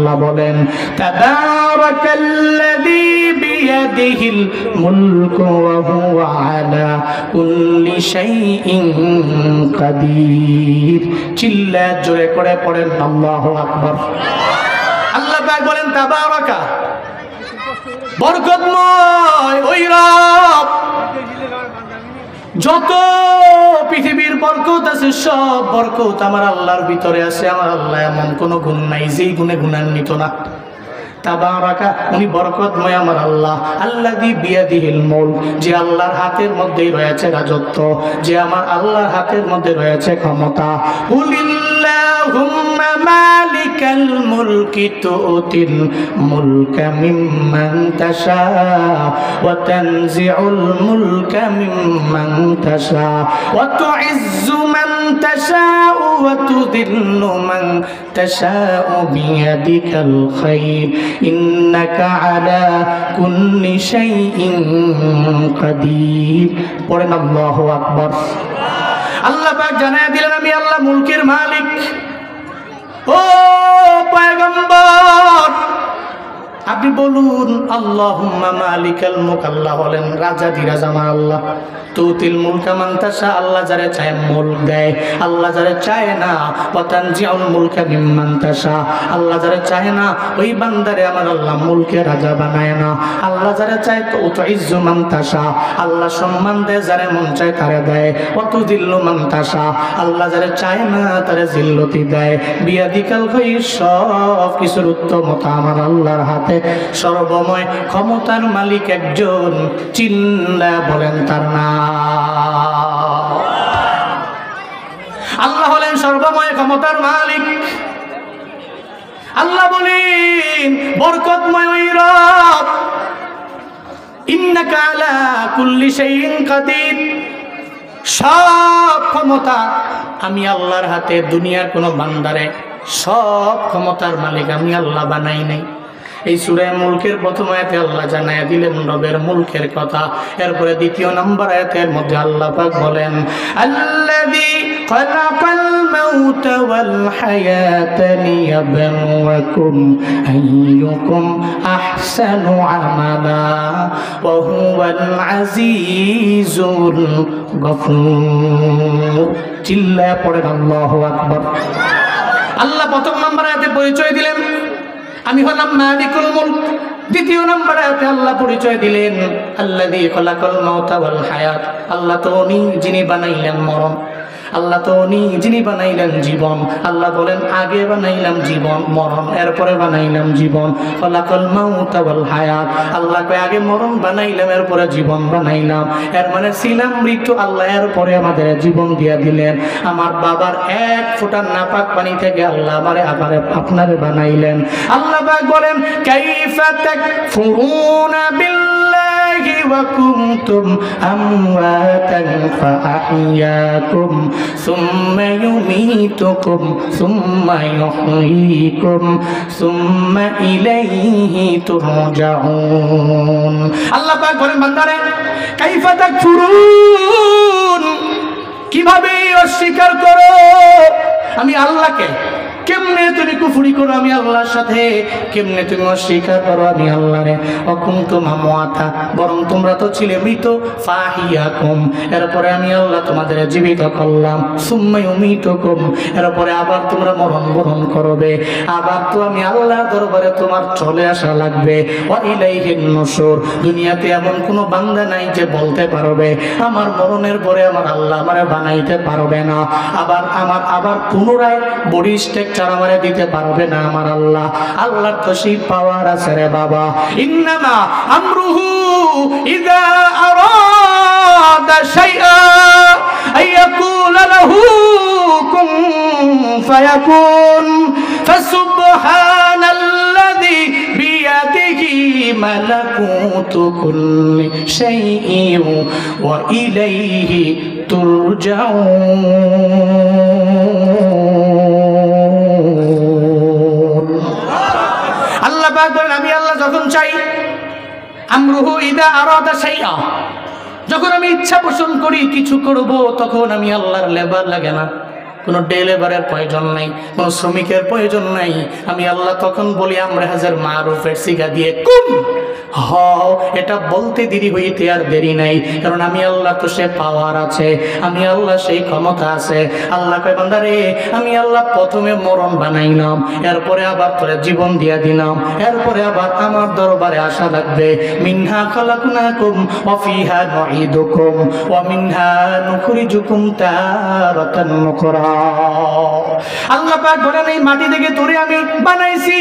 আল্লাহ বলেন তাবারাকাল্লাযী বিয়াদিহিল মুলকু ওয়া হুয়া আলা কুল্লি শাইইন কাদির। চিল্লা জোরে করে পড়েন আল্লাহু আকবার। আল্লাহ পাক বলেন তাবারাকা, বরকতময় ওই রব, যত পৃথিবীর বরকত আছে সব বরকত আমার আল্লাহর ভিতরে আছে। আমার আল্লাহ এমন কোন গুণ নাই যেই গুণে গুণান্বিত না। তাবারাকা, উনি বরকতময় আমার আল্লাহ। আল্লাযী বিয়াদিহিল মুলক, যে আল্লাহর হাতের মধ্যেই রয়েছে রাজত্ব, যে আমার আল্লাহর হাতের মধ্যে রয়েছে ক্ষমতা। কুলিল্লাহুম্মা মালিকাল মুলকি তুতিল মুলকা মিম্মান তাশা ওয়া তানজিউল মুলকা মিম্মান তাশা ওয়া তুইজ্জু মান তাশা ওয়া তুযিল্লু মান তাশা বিয়াদিকাল খায়র ইন্নাকা আলা কুল্লি শাইইন কাদির। পড়েন আল্লাহু আকবার। আল্লাহ পাক জানায়া দিলেন আমি আল্লাহ মুলকের মালিক। ও পয়গম্বর, আপনি বলুন আল্লাহুম্মা মালিকাল মুলক। আল্লাহ বলেন রাজা দিরাজ আমার আল্লাহ। তুতিল মুলকা মান তাশা, আল্লাহ যারে চায় মুলক দেয়, আল্লাহ যারে চায় না। ওয়া তানজিউল মুলকা মিম্মান তাশা, আল্লাহ যারে চায় না ওই বান্দারে আমার আল্লাহ মুলকে রাজা বানায় না। আল্লাহ যারে চায় তো তুইজ্জু মান তাশা, আল্লাহ সম্মান দেয় যারে মন চায় তারে দেয়। ওয়া তুযিল্লু মান তাশা, আল্লাহ যারে চায় না তারে জিল্লতি দেয়। বিয়াদিকাল খায়র, সব কিছুর উত্তমতা আমার আল্লাহর হাতে। সর্বময় ক্ষমতার মালিক একজন, চিল্লা বলেন তার নাম। আল্লাহ হলেন সর্বময় ক্ষমতার মালিক। আল্লাহ বলেন বরকতময় ওই রব, ইন্নাকা আলা কুল্লি শাইইন কাদির। সব ক্ষমতা আমি আল্লাহর হাতে। দুনিয়ার কোনো বান্দারে সব ক্ষমতার মালিক আমি আল্লাহ বানাই নাই। এই সূরা মুলকের প্রথম আয়াতে আল্লাহ জানায়া দিলেন রবের মুলকের কথা। এরপরে দ্বিতীয় নম্বর আয়াতের মধ্যে আল্লাহ পাক বলেন আল্লাযী খালাকাল মাউতা ওয়াল হায়াতা লিয়াবলুয়াকুম আইয়ুকুম আহসানু আমালা ওয়া হুয়াল আজিজুল গফুর। চিল্লায়া পড়েন আল্লাহু আকবার। আল্লাহ প্রথম নম্বর আয়াতে পরিচয় দিলেন আমি হলাম মালিকুল মুলক। দ্বিতীয় নম্বর আয়াতে আল্লাহ পরিচয় দিলেন আল্লাযী খালাকাল মাউতা ওয়াল হায়াত, আল্লাহ তো উনি যিনি বানাইলেন মরণ, আল্লাহ তো উনি যিনি বানাইলেন জীবন। আল্লাহ বলেন আগে বানাইলাম জীবন মরণ, এরপরে বানাইলাম জীবন। খালাকাল মাউতা ওয়াল হায়াত, আল্লাহ কয় আগে মরণ বানাইলাম এরপরে জীবন বানাইলাম। এর মানে ছিলাম মৃত্যু, আল্লাহ এরপরে আমাদের জীবন দিয়া দিলেন। আমার বাবার এক ফোঁটা নাপাক পানি থেকে আল্লাহ আমারে আপনারে বানাইলেন। আল্লাহ পাক বলেন কাইফা তাকফুরুনা বিল্লাহি ওয়া কুনতুম আমওয়াতান ফাআহইয়াকুম সুম্মা ইউমীতুকুম সুম্মা ইউহয়ীকুম সুম্মা ইলাইহি তুরজাউন। আল্লাহ পাক বলেন বান্দারে কাইফা তাকফুরুন, কিভাবে অস্বীকার করো আমি আল্লাহকে। কেমনে তুমি কুফরি করো আমি আল্লাহর সাথে, কেমনে তুমি অস্বীকার করো আমি আল্লাহরে। অকুনতুম আমওয়াতা, বরং তোমরা তো ছিলে মৃত। ফাহিয়াকুম, এরপরে আমি আল্লাহ তোমাদের জীবিত করলাম। সুম্মা ইউমীতুকুম, এরপরে আবার তোমরা মরণ বরণ করবে। আবার তো আমি আল্লাহর দরবারে তোমার চলে আসা লাগবে। ওয়া ইলাইহিন নুশুর, দুনিয়াতে এমন কোনো বান্দা নাই যে বলতে পারবে আমার মরণের পরে আমার আল্লাহ আমারে বানাইতে পারবে না। আবার পুনরায় বডি স্ট্রাকচার আমারে দিতে পারবে না আমার আল্লাহ। আল্লাহর তো সেই পাওয়ার আছে রে বাবা। ইন্নামা আমরুহু ইযা আরাদা শাইআ আইয়াকুলা লাহু কুন ফায়াকুন। ফাসুবহানাল্লাযী বিয়াদিহি মালাকুতু কুল্লি শাইইন ওয়া ইলাইহি তুরজাউন। আল্লাহ পাক বলেন আমি আল্লাহ যখন চাই, আমরুহু ইযা আরাদা শাইআ, যখন আমি ইচ্ছা পোষণ করি কিছু করব তখন আমি আল্লাহর লেবার লাগে না। কোনো ডেলিভারের প্রয়োজন নাই, কোনো শ্রমিকের প্রয়োজন নাই। আমি আল্লাহ তখন বলি আমরা হাজার মারুফের শিখা দিয়ে কুন হ, এটা বলতে দেরি হইতে আর দেরি নাই, কারণ আমি আল্লাহ তো সে পাওয়ার আছে, আমি আল্লাহ সেই ক্ষমতা আছে। আল্লাহ কয় বান্দা রে, আমি আল্লাহ প্রথমে মরণ বানাইলাম, এরপরে আবার তোরে জীবন দিয়া দিলাম, এরপরে আবার আমার দরবারে আসা লাগবে। মিনহা খালাকনাকুম ওয়া ফিহা নুঈদুকুম ওয়া মিনহা নুখরিজুকুম তারাতান নুকরা। আল্লাহ পাক বলেন এই মাটি থেকে তোরে আমি বানাইছি,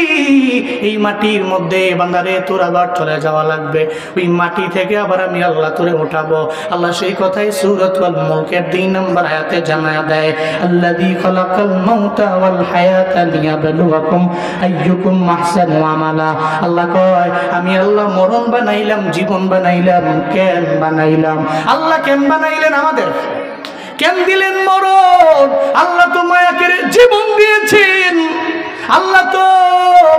এই মাটির মধ্যে বান্দারে তোর আবার চলে যাওয়া লাগবে, ওই মাটি থেকে আবার আমি আল্লাহ তোরে উঠাবো। আল্লাহ সেই কথাই সূরাতুল মুলকের 2 নম্বর আয়াতে জানায়া দেয়, আল্লাযী খালাকাল মাউতা ওয়াল হায়াতা লিয়াবলুয়াকুম আইয়ুকুম আহসানু আমালা। আল্লাহ কয় আমি আল্লাহ মরণ বানাইলাম, জীবন বানাইলাম। কেন বানাইলাম? আল্লাহ কেন বানাইলেন আমাদের? কেন দিলেন মরণ? আল্লাহ তো মায়া করে জীবন দিয়েছেন। আল্লাহ তো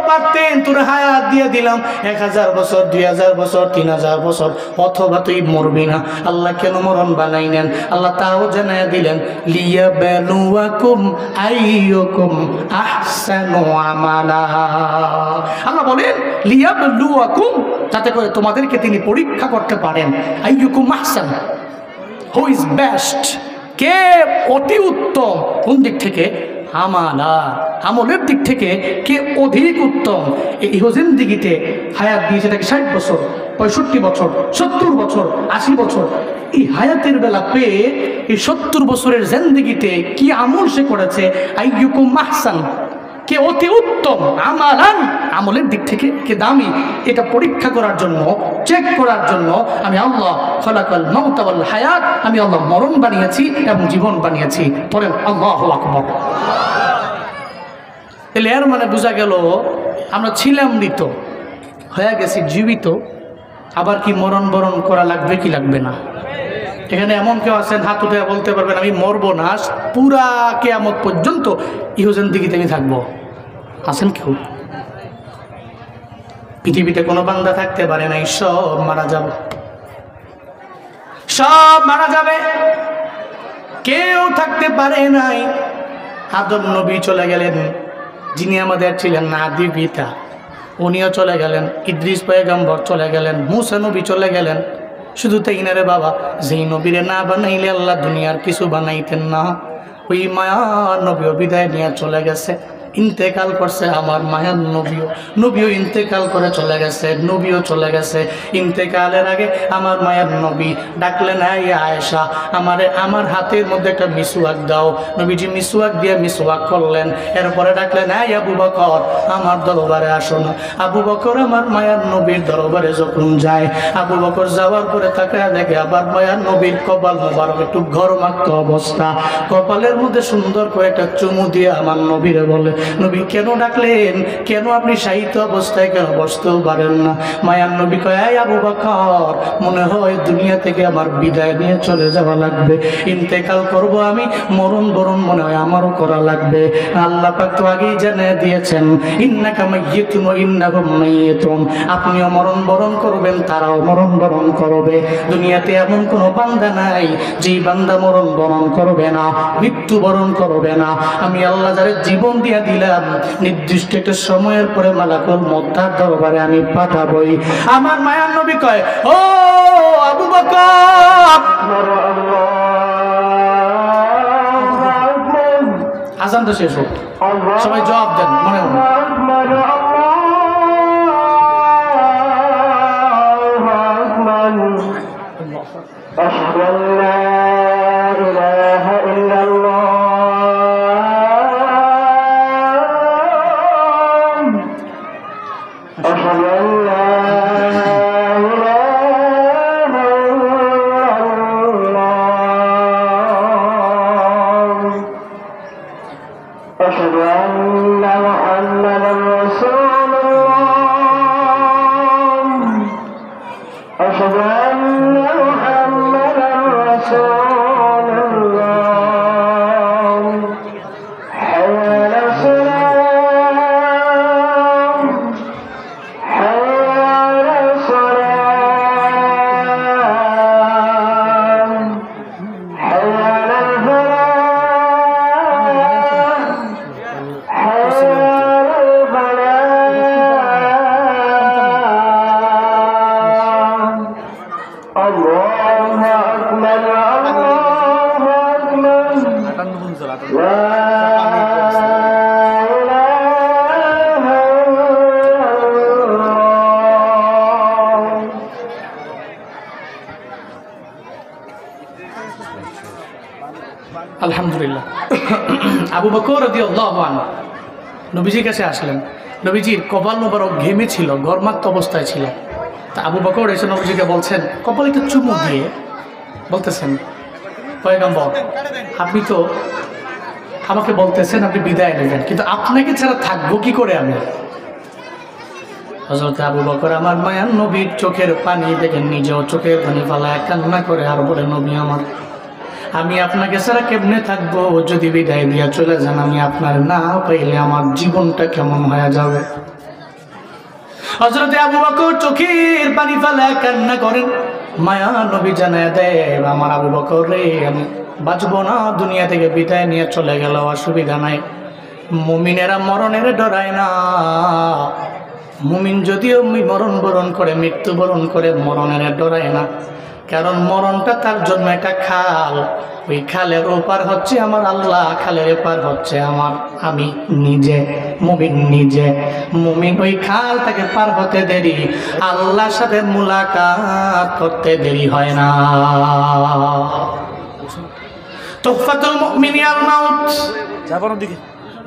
পারতেন তোর হায়াত দিয়ে দিলাম 1000 বছর, 2000 বছর, 3000 বছর, অথবা তুই মরবি না। আল্লাহ কেন মরণ বানাইলেন? আল্লাহ তাও জানায় দিলেন, লিয়াবলুয়াকুম আইয়ুকুম আহসানু আমালা। আল্লাহ বলেন লিয়াবলুয়াকুম, যাতে করে তোমাদেরকে তিনি পরীক্ষা করতে পারেন। আইয়ুকুম আহসান, হু ইজ বেস্ট, কে অতি উত্তম। কোন দিক থেকে? আমালা, আমলের দিক থেকে কে অধিক উত্তম। এই জিন্দেগিতে হায়াত দিয়েছে তাকে 60 বছর, 65 বছর, 70 বছর, 80 বছর। এই হায়াতের বেলা পেয়ে এই 70 বছরের জিন্দেগিতে কি আমল সে করেছে? আইয়ুকুম আহসান, কে অতি উত্তম। আমালান, আমলের দিক থেকে কে দামি, এটা পরীক্ষা করার জন্য, চেক করার জন্য আমি আল্লাহ খালাকাল মাউতা ওয়াল হায়াত, আমি আল্লাহ মরণ বানিয়েছি এবং জীবন বানিয়েছি। পড়েন আল্লাহু আকবার। তাহলে এর মানে বোঝা গেল আমরা ছিলাম মৃত, হয়ে গেছি জীবিত, আবার কি মরণ বরণ করা লাগবে কি লাগবে না? এখানে এমন কেউ আছেন হাত উঠে বলতে পারবেন আমি মরবো না, পুরা কিয়ামত পর্যন্ত ইহজিন্দেগিতে আমি থাকবো? আছেন কেউ? পৃথিবীতে কোনো বান্দা থাকতে পারে নাই, সব মারা যাবে, সব মারা যাবে। কেউ থাকতে পারে নাই। আদম নবী চলে গেলেন, যিনি আমাদের ছিলেন আদি পিতা, উনিও চলে গেলেন। ইদ্রিস পয়গম্বর চলে গেলেন, মুসা নবী চলে গেলেন। শুধু তাই না রে বাবা, যেই নবীরে না বানাইলে আল্লাহ দুনিয়ার কিছু বানাইতেন না। ওই মায়া নবীও বিদায় নিয়ে চলে গেছে, ইন্তেকাল করছে। আমার মায়ার নবীও ইন্তেকাল করে চলে গেছে, নবীও চলে গেছে। ইন্তেকালের আগে আমার মায়ার নবী ডাকলেন, এই আয়েশা, আমার হাতের মধ্যে একটা মিসওয়াক দাও। নবীজি মিসওয়াক দিয়ে মিসওয়াক করলেন। এরপরে ডাকলেন, এই আবু বকর, আমার দরবারে আসুন। আবু বকর আমার মায়ার নবীর দরবারে যখন যায়, আবু বকর যাওয়ার পরে তাকায় দেখে আবার মায়ার নবীর কপাল মোবারক একটু ঘরমাক্ত অবস্থা। কপালের মধ্যে সুন্দর করে একটা চুমু দিয়ে আমার নবীরে বলে, নবী কেন ডাকলেন? কেন আপনি সাহিত্য অবস্থায় কেন বসতেও পারেন না? মায়ার নবী কয়, এই আবু বকর, মনে হয় দুনিয়া থেকে আমার বিদায় নিয়ে চলে যাওয়া লাগবে, ইন্তেকাল করব আমি, মরণ বরণ মনে হয় আমারও করা লাগবে। আল্লাহ পাক তো আগেই জানিয়ে দিয়েছেন, ইন্নাকা মাইয়িতুন ওয়া ইন্নাহুম মাইয়িতুন, আপনিও মরণ বরণ করবেন, তারাও মরণ বরণ করবে। দুনিয়াতে এমন কোনো বান্দা নাই যে বান্দা মরণ বরণ করবে না, মৃত্যু বরণ করবে না। আমি আল্লাহ যারে জীবন দিয়ে দিলাম, নির্দিষ্ট একটা সময়ের পরে মালাকুল মউত তার দরবারে আমি পাঠাবই। আমার মায়ার নবী কয়, ও আবু বকর, আজান তো শেষ হোক, সবাই জবাব দেন মনে মনে। أشهد أن لا إله إلا الله أشهد أن لا إله إلا الله أشهد أن محمدا رسول الله أشهد أن محمدا رسول الله حي على الصلاة حي আবু বকর রাদিয়াল্লাহু আনহু নবীজির কাছে আসলেন। নবীজির কপাল মোবারক ঘেমে ছিল, গরমাক্ত অবস্থায় ছিল। তা আবু বকর এসে নবীজিকে বলছেন, কপালে একটু চুমু দিয়ে বলতেছেন, পয়গম্বর আপনি তো আমাকে বলতেছেন আপনি বিদায় নেবেন, কিন্তু আপনাকে ছাড়া থাকবো কি করে আমি? হযরত আবু বকর আমার মায়ার নবীর চোখের পানি দেখে নিজেও চোখের পানি ফালায় কান্না করে আর বলে, নবী আমার, আমি আপনাকে ছাড়া কেমনে থাকবো? যদি বিদায় দিয়া চলে যান, আমি আপনার না পাইলে আমার জীবনটা কেমন হয়ে যাবে? হযরত আবু বকর চোখের পানি ফালায় কান্না করেন। মায়া নবী জানায় দেয়, আমার আবু বকর রে, আমি বাঁচবো না, দুনিয়া থেকে বিদায় নিয়ে চলে গেল, অসুবিধা নাই। মুমিনেরা মরণের ডরায় না। মুমিন যদিও মরণ বরণ করে, মৃত্যুবরণ করে, মরণের ডরায় না। কারণ মরণটা তার জন্য একটা খাল, ওই খালের ওপার হচ্ছে আমার আল্লাহ, খালের এপার হচ্ছে আমি নিজে। মুমিন নিজে, মুমিন ওই খালটাকে পার হতে দেরি, আল্লাহর সাথে মুলাকাত করতে দেরি হয় না। তুহফাতুল মুমিনি আল মাউত, যাবার দিকে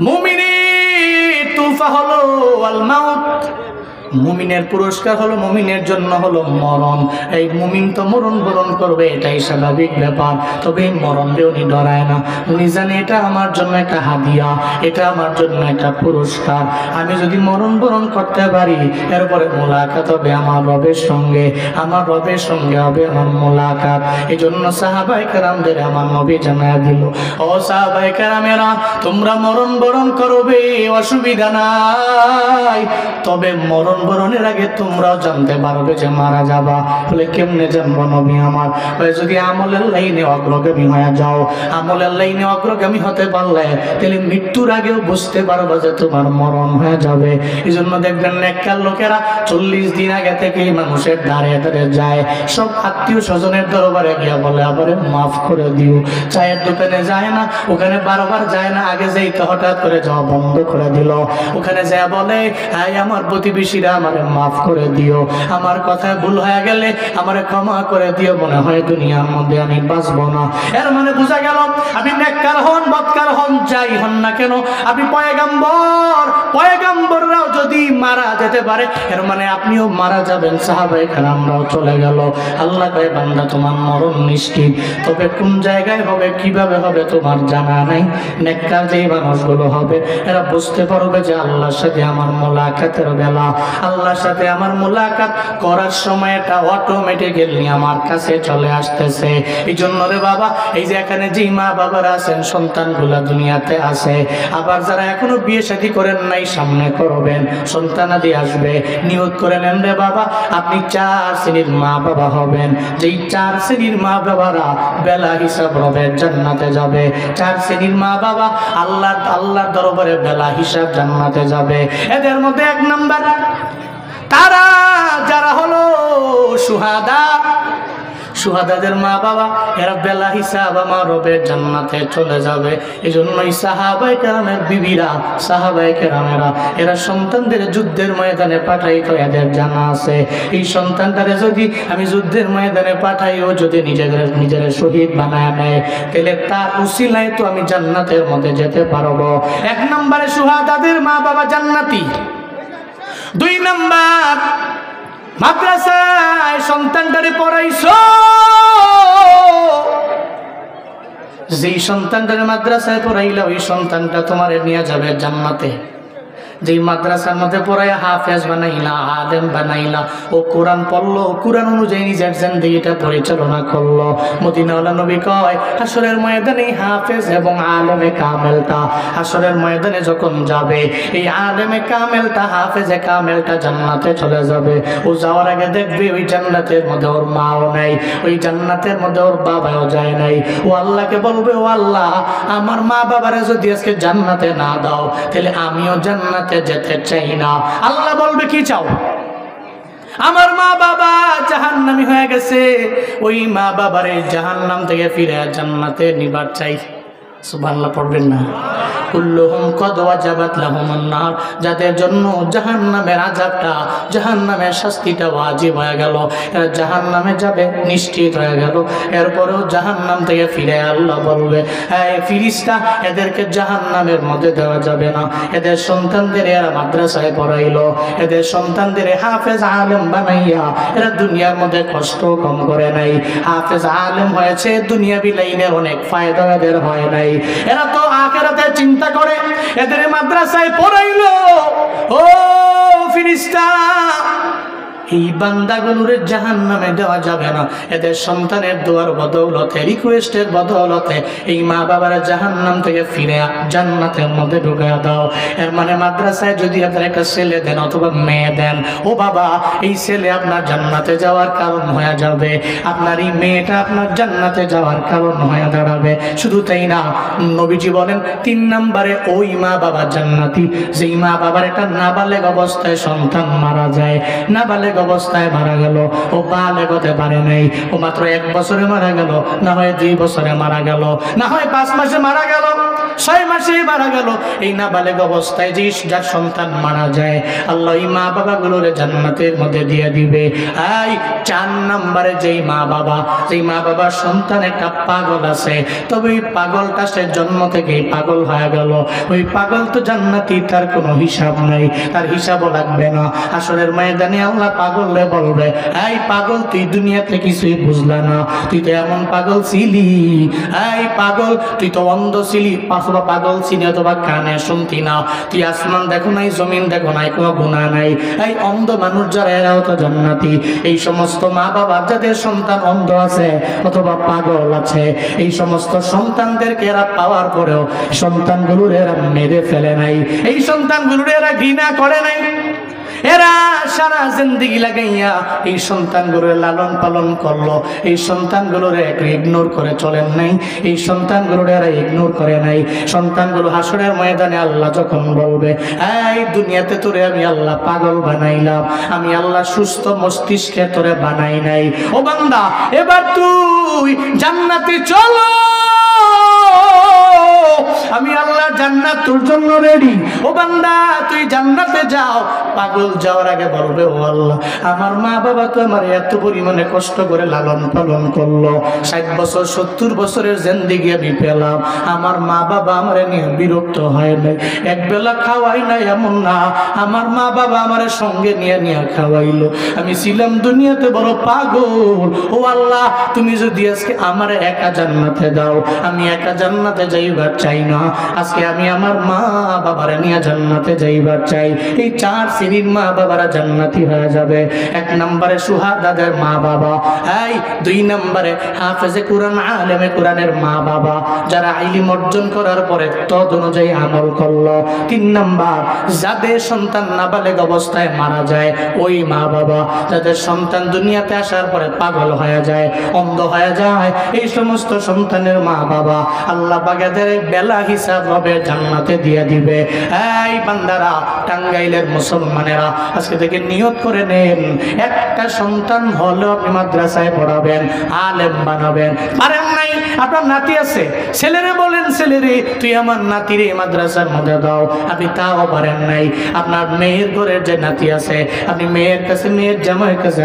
মুমিনের তুফা হলো আল মাউত। মুমিনের পুরস্কার হলো, মুমিনের জন্য হলো মরণ। এই মুমিন তো মরণ বরণ করবে, এটাই স্বাভাবিক ব্যাপার। তবে মরণকে উনি ডরায় না, উনি জানে এটা আমার জন্য একটা হাদিয়া, এটা আমার জন্য একটা পুরস্কার। আমি যদি মরণ বরণ করতে পারি, এরপরে মোলাকাত হবে আমার রবের সঙ্গে, আমার রবের সঙ্গে হবে আমার মোলাকাত। এই জন্য সাহাবায়ে কেরামদের আমার নবী জানায়া দিল, ও সাহাবায়ে কেরামেরা, তোমরা মরণ বরণ করবে, অসুবিধা নাই, তবে মরণ বরণের আগে তোমরাও জানতে পারবে যে মারা যাবা। বলে কেমনে জানবো নবী আমার? যদি আমলের লাইনে অগ্রগামী হয়ে যাও, আমলের লাইনে অগ্রগামী হতে পারলে তাহলে মৃত্যুর আগেও বুঝতে পারবে যে তোমার মরণ হয়ে যাবে। এই জন্য দেখবেন নেককার লোকেরা 40 দিন আগে থেকেই মানুষের দাঁড়িয়ে দাঁড়িয়ে যায়, সব আত্মীয় স্বজনের দরবারে গিয়া বলে, আবারে মাফ করে দিও। চায়ের দোকানে যায় না, ওখানে বারবার যায় না, আগে যাইতে হঠাৎ করে যাওয়া বন্ধ করে দিল। ওখানে যায় বলে, হাই আমার প্রতিবেশীরা, আমারে মাফ করে দিও, আমার কথায় ভুল হয়ে গেলে আমারে ক্ষমা করে দিও, মনে হয় দুনিয়ার মধ্যে আমি বাঁচবো না। এর মানে বোঝা গেল, আপনি নেককার হন, বদকার হন, যাই হন না কেন, আপনি পয়গম্বর, পয়গম্বররাও যদি মারা যেতে পারে, এর মানে আপনিও মারা যাবেন। সাহাবায়ে কেরামরাও চলে গেল। আল্লাহ কয়, বান্দা তোমার মরণ নিশ্চিত, তবে কোন জায়গায় হবে, কিভাবে হবে তোমার জানা নাই। নেককার যেই মানুষগুলো হবে, এরা বুঝতে পারবে যে আল্লাহর সাথে আমার মোলাকাতের বেলা, আল্লাহর সাথে আমার মোলাকাত করার সময় এটা অটোমেটিক্যালি আমার কাছে চলে আসতেছে। এই জন্য রে বাবা, এই যে এখানে যেই মা বাবারা আছেন, সন্তানগুলা দুনিয়াতে আছে, আবার যারা এখনো বিয়ে শাদী করেন নাই, সামনে করবেন, সন্তানাদি আসবে, নিয়ত করে নেন রে বাবা, আপনি 4 শ্রেণীর মা বাবা হবেন। যেই 4 শ্রেণীর মা বাবারা বেলা হিসাব হবে জান্নাতে যাবে। 4 শ্রেণীর মা বাবা আল্লাহর দরবারে বেলা হিসাব জান্নাতে যাবে। এদের মধ্যে 1 নাম্বার তারা যারা হলো শুহাদা, শুহাদাদের মা বাবা, এরা বেলা হিসাব আমার রবের জান্নাতে চলে যাবে। এই জন্যই সাহাবায়ে কেরামের বিবিরা, সাহাবায়ে কেরামেরা, এরা সন্তানদের যুদ্ধের ময়দানে পাঠাইতো, এদের জানা আছে এই সন্তানটারে যদি আমি যুদ্ধের ময়দানে পাঠাইও, যদি নিজের শহীদ বানায় নেয়, তাহলে তার উসিলায় তো আমি জান্নাতের মধ্যে যেতে পারবো। 1 নম্বরে শুহাদাদের মা বাবা জান্নাতি। 2 নাম্বার, মাদ্রাসায় সন্তানটারে পড়াইছো, যেই সন্তানটারে মাদ্রাসায় পড়াইলা, ওই সন্তানটা তোমারে নিয়ে যাবে জান্নাতে। যেই মাদ্রাসার মধ্যে পড়ায় হাফেজ বানাইলা, আলেম বানাইলা, ও কোরআন পড়লো, কোরআন অনুযায়ী নিজের জিন্দেগিটা পরিচালনা করলো। মদিনাওয়ালা নবী কয়, হাসরের ময়দানে হাফেজ এবং আলেমে কামেলটা হাসরের ময়দানে যখন যাবে, এই আলেমে কামেলটা, হাফেজে কামেলটা জান্নাতে চলে যাবে। ও যাওয়ার আগে দেখবে ওই জান্নাতের মধ্যে ওর মাও নাই, ওই জান্নাতের মধ্যে ওর বাবাও যায় নাই। ও আল্লাহকে বলবে, ও আল্লাহ, আমার মা বাবারে যদি আজকে জান্নাতে না দাও, তাহলে আমিও জান্নাতে যেতে চাই না। আল্লাহ বলবে, কি চাও? আমার মা বাবা জাহান্নামী হয়ে গেছে, ওই মা বাবারে জাহান্নাম থেকে ফিরে জান্নাতে নিবার চাই। সুবহানাল্লাহ পড়বেন না? কুল্লুহুম কদ ওয়াজাবাত লাহুমুন নার, যাদের জন্য জাহান্নামের আযাবটা, জাহান্নামের শাস্তিটা ওয়াজিব হয়ে গেল, এরা জাহান্নামে যাবে নিশ্চিত হয়ে গেল। এরপরেও জাহান্নাম থেকে ফিরে আল্লাহ বলবে, হ্যাঁ ফিরিস্তা, এদেরকে জাহান্নামের মধ্যে দেওয়া যাবে না। এদের সন্তানদের এরা মাদ্রাসায় পড়াইলো, এদের সন্তানদের হাফেজ আলেম বানাইয়া এরা দুনিয়ার মধ্যে কষ্ট কম করে নাই। হাফেজ আলেম হয়েছে, দুনিয়াবি লাইনে অনেক ফায়দা এদের হয় নাই। এরা তো আখিরাতে চিন্তা করে, এদের মাদ্রাসায় পড়াইলো। ও ফিরিস্তা, এই বান্দাগুলোরে জাহান্নামে দেওয়া যাবে না। এদের সন্তানের দোয়ার বদৌলতে, রিকোয়েস্টের বদৌলতে এই মা বাবারা জাহান্নাম থেকে ফিরে জান্নাতের মধ্যে ঢুকিয়ে দাও। এর মানে মাদ্রাসায় যদি আপনার একটা ছেলে দেন অথবা মেয়ে দেন, ও বাবা, এই ছেলে আপনার জান্নাতে যাওয়ার কারণ হয়ে যাবে, আপনার এই মেয়েটা আপনার জান্নাতে যাওয়ার কারণ হয়ে দাঁড়াবে। শুধু তাই না, নবীজি বলেন 3 নম্বরে ওই মা বাবা জান্নাতি, যেই মা বাবার একটা নাবালেগ অবস্থায় সন্তান মারা যায়। নাবালেগ অবস্থায় মারা গেল, ও বালেগ হতে পারে নাই, ও মাত্র 1 বছরে মারা গেল, না হয় 2 বছরে মারা গেল, না হয় 5 মাসে মারা গেল, 6 মাসে মারা গেল। এই নাবালেগ অবস্থায় যে যার সন্তান মারা যায়, আল্লাহ এই মা বাবাগুলোরে জান্নাতের মধ্যে দিয়ে দিবে। এই 4 নম্বরে যেই মা বাবার সন্তান একটা পাগল আছে, তবে ওই পাগলটা সে জন্ম থেকেই পাগল হয়ে গেল, ওই পাগল তো জান্নাতি, তার কোনো হিসাব নাই, তার হিসাবও লাগবে না। আসরের ময়দানে আল্লাহ পাগলে বলবে, এই পাগল, তুই দুনিয়াতে কিছুই বুঝলা না, তুই তো এমন পাগল ছিলি, এই পাগল, তুই তো অন্ধ ছিলি, অথবা পাগল ছিলি, অথবা কানে শুনতি না, তুই আসমান দেখো নাই, জমিন দেখো নাই, কোনো গুনাহ নাই। এই অন্ধ মানুষ যারা, এরাও তো জান্নাতি। এই সমস্ত মা বাবা যাদের সন্তান অন্ধ আছে অথবা পাগল আছে, এই সমস্ত সন্তানদেরকে এরা পাওয়ার পরেও সন্তানগুলোর এরা মেরে ফেলে নাই, এই সন্তানগুলোর এরা ঘৃণা করে নাই। এরা সারা জিন্দেগি লাগাইয়া এই সন্তানগুলোর লালন পালন করলো, এই সন্তানগুলোর একটু ইগনোর করে চলেন নাই, এই সন্তানগুলোর এরা ইগনোর করে নাই। সন্তানগুলো হাসরের ময়দানে আল্লাহ যখন বলবে, এই দুনিয়াতে তোরে আমি আল্লাহ পাগল বানাইলাম, আমি আল্লাহ সুস্থ মস্তিষ্কে তোরে বানাই নাই, ও বান্দা এবার তুই জান্নাতে চলো, আমি আল্লাহ জান্নাত তোর জন্য রেডি। ও বান্দা তুই জান্নাতে যাও। পাগল যাওয়ার আগে বলবে, ও আল্লাহ, আমার মা বাবা তো আমার এত পরিমাণে কষ্ট করে লালন পালন করলো, 60 বছর 70 বছরের জিন্দেগি আমি পেলাম, আমার মা বাবা আমার নিয়ে বিরক্ত হয় নাই, একবেলা খাওয়াই নাই এমন না, আমার মা বাবা আমার সঙ্গে নিয়ে নিয়ে খাওয়াইলো, আমি ছিলাম দুনিয়াতে বড় পাগল। ও আল্লাহ, তুমি যদি আজকে আমার একা জান্নাতে দাও, আমি একা জান্নাতে যাইবার চাই না, আজকে আমি আমার মা বাবারা নিয়ে জান্নাতে যাইবার চাই। এই 4 শ্রেণীর মা বাবারা জান্নাতি হয়ে যাবে। 1 নম্বরে সুহাদাদের মা বাবা, এই 2 নম্বরে হাফেজে কোরআন, আলেমে কোরআনের মা বাবা, যারা ইলম অর্জন করার পরে তদ অনুযায়ী আমল করলো। 3 নম্বর, যাদের সন্তান নাবালেগ অবস্থায় মারা যায়, ওই মা বাবা, যাদের সন্তান দুনিয়াতে আসার পরে পাগল হয়ে যায়, অন্ধ হয়ে যায়, এই সমস্ত সন্তানের মা বাবা আল্লাহ বাগেদের বেলা হিসাব হবে জান্নাতে দিয়ে দিবে। এই বান্দারা, টাঙ্গাইলের মুসলমানেরা, আজকে থেকে নিয়ত করে নেন, একটা সন্তান হলেও আপনি মাদ্রাসায় পড়াবেন, আলেম বানাবেন। পারেন নাই, আপনার নাতি আছে, ছেলেরে বলেন, ছেলেরে তুই আমার নাতিরে মাদ্রাসার মধ্যে দাও, আপনি তাও পারেন নাই। আপনার মেয়ের ঘরের যে নাতি আছে, আপনি মেয়ের কাছে, মেয়ের জামাইয়ের কাছে